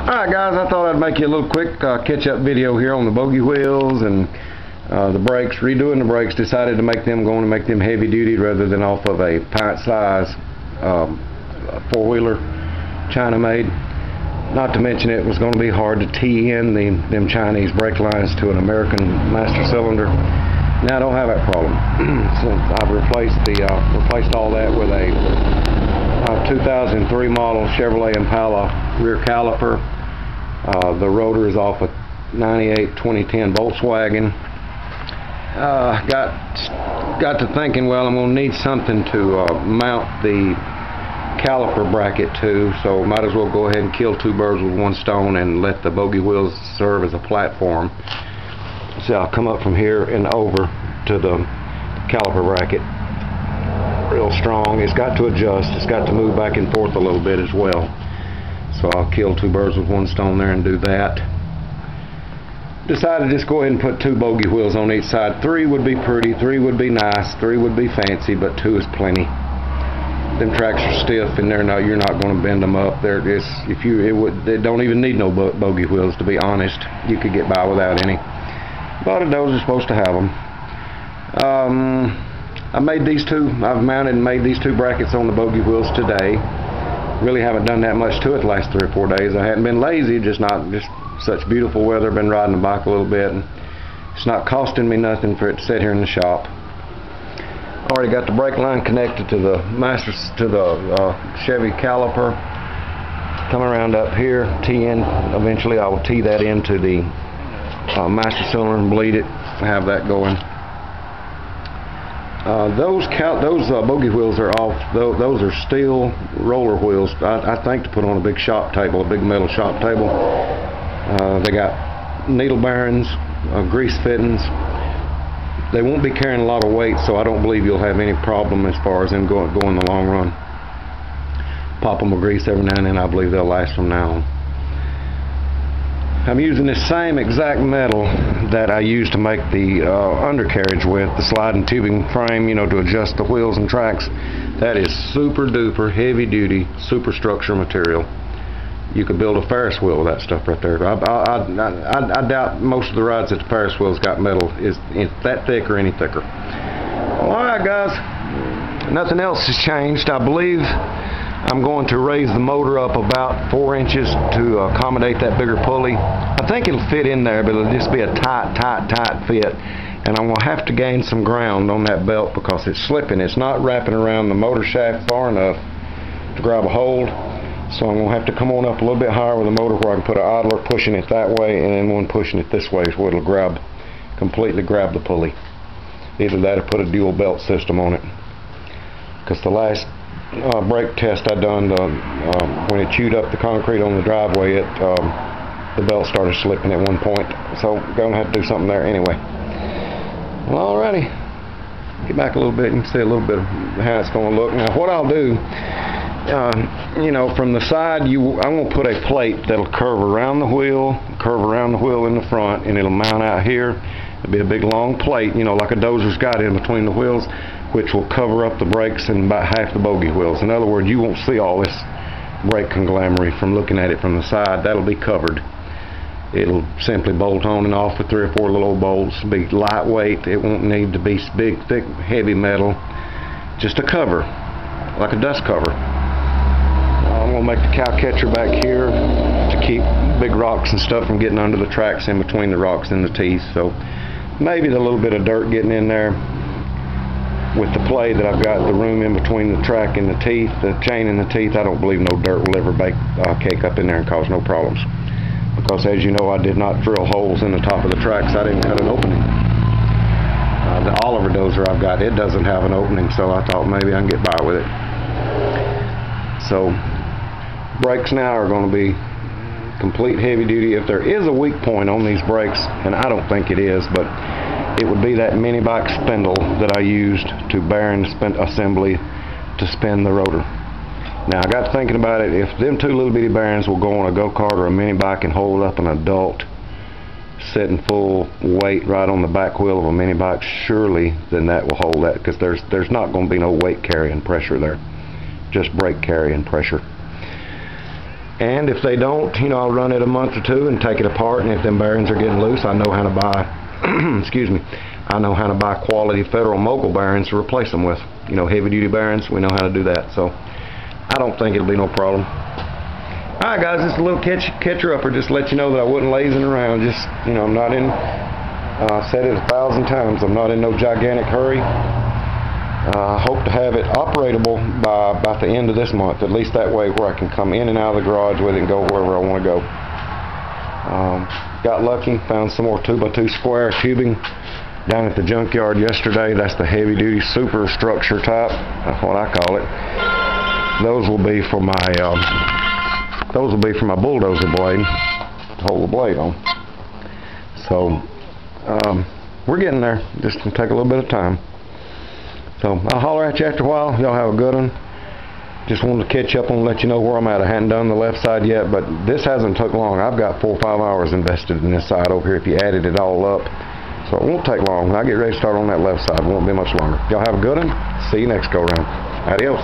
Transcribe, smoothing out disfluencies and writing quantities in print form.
Alright guys, I thought I'd make you a little quick catch-up video here on the Boggie wheels and the brakes. Redoing the brakes, decided to make them heavy duty rather than off of a pint-size four-wheeler China made. Not to mention it was going to be hard to tee in them Chinese brake lines to an American master cylinder. Now I don't have that problem. So I've replaced all that with a 2003 model Chevrolet Impala rear caliper. The rotor is off a 98 2010 Volkswagen. Got to thinking, well, I'm going to need something to mount the caliper bracket to, so might as well go ahead and kill two birds with one stone and let the Boggie wheels serve as a platform. So I'll come up from here and over to the caliper bracket real strong. It's got to adjust, it's got to move back and forth a little bit as well. So I'll kill two birds with one stone there and do that. Decided to just go ahead and put two Boggie wheels on each side. Three would be pretty, three would be nice, three would be fancy, but two is plenty. Them tracks are stiff and you're not going to bend them up. They don't even need no Boggie wheels, to be honest. You could get by without any. But a Dozer supposed to have them. I've mounted and made these two brackets on the Boggie wheels today. Really haven't done that much to it the last 3 or 4 days. I hadn't been lazy, just such beautiful weather. Been riding the bike a little bit, and it's not costing me nothing for it to sit here in the shop. Already got the brake line connected to the Chevy caliper. Coming around up here, eventually I will tee that into the master cylinder and bleed it, have that going. Those Boggie wheels are off. Those are steel roller wheels. I think to put on a big shop table, a big metal shop table. They got needle bearings, grease fittings. They won't be carrying a lot of weight, so I don't believe you'll have any problem as far as them going in the long run. Pop them with grease every now and then. I believe they'll last from now on. I'm using the same exact metal that I used to make the undercarriage with, the sliding tubing frame, to adjust the wheels and tracks. That is super duper heavy duty superstructure material. You could build a Ferris wheel with that stuff right there. I doubt most of the rods that the Ferris wheel's got metal is that thick or any thicker. Well, alright guys, nothing else has changed. I believe I'm going to raise the motor up about 4 inches to accommodate that bigger pulley. I think it'll fit in there, but it'll just be a tight fit. And I'm going to have to gain some ground on that belt because it's slipping. It's not wrapping around the motor shaft far enough to grab a hold. So I'm going to have to come on up a little bit higher with the motor where I can put an idler pushing it that way and then one pushing it this way so it'll completely grab the pulley. Either that or put a dual belt system on it. Because the last brake test I done, when it chewed up the concrete on the driveway, the belt started slipping at one point. So I'm going to have to do something there anyway. Well, alrighty. Get back a little bit and see a little bit of how it's going to look. Now what I'll do, from the side, I'm going to put a plate that'll curve around the wheel in the front, and it'll mount out here. It'll be a big long plate, like a Dozer's got in between the wheels, which will cover up the brakes and about half the Boggie wheels. In other words, you won't see all this brake conglomerate from looking at it from the side. That'll be covered. It'll simply bolt on and off with 3 or 4 little old bolts. Be lightweight. It won't need to be big, thick, heavy metal. Just a cover, like a dust cover. I'm going to make the cow catcher back here to keep big rocks and stuff from getting under the tracks in between the rocks and the teeth. So maybe a little bit of dirt getting in there. With the play that I've got, the room in between the track and the teeth, the chain and the teeth, I don't believe no dirt will ever cake up in there and cause no problems. Because as you know, I did not drill holes in the top of the tracks. I didn't cut an opening. The Oliver Dozer I've got, it doesn't have an opening, so I thought maybe I can get by with it. So brakes now are going to be complete heavy duty. If there is a weak point on these brakes, and I don't think it is, but it would be that mini bike spindle that I used to bearing assembly to spin the rotor. Now I got thinking about it. If them 2 little bitty bearings will go on a go-kart or a mini bike and hold up an adult sitting full weight right on the back wheel of a mini bike, surely then that will hold that, because there's not going to be no weight carrying pressure there, just brake carrying pressure. And if they don't, you know, I'll run it a month or two and take it apart, and if them bearings are getting loose, I know how to buy, excuse me, I know how to buy quality Federal Mogul bearings to replace them with. You know, heavy duty bearings, we know how to do that, so I don't think it'll be no problem. Alright guys, just a little catcher-upper, just to let you know that I wasn't lazing around. Just, you know, I'm not in, I've said it 1,000 times, I'm not in no gigantic hurry. I hope to have it operatable by about the end of this month, at least that way where I can come in and out of the garage with it and go wherever I want to go. Got lucky, found some more 2x2 square tubing down at the junkyard yesterday. That's the heavy duty superstructure type, that's what I call it. Those will be for my bulldozer blade to hold the blade on. So we're getting there, just gonna take a little bit of time. So I'll holler at you after a while. Y'all have a good one. Just wanted to catch up and let you know where I'm at. I hadn't done the left side yet, but this hasn't took long. I've got 4 or 5 hours invested in this side over here if you added it all up. So it won't take long. When I get ready to start on that left side, it won't be much longer. Y'all have a good one. See you next go round. Adios.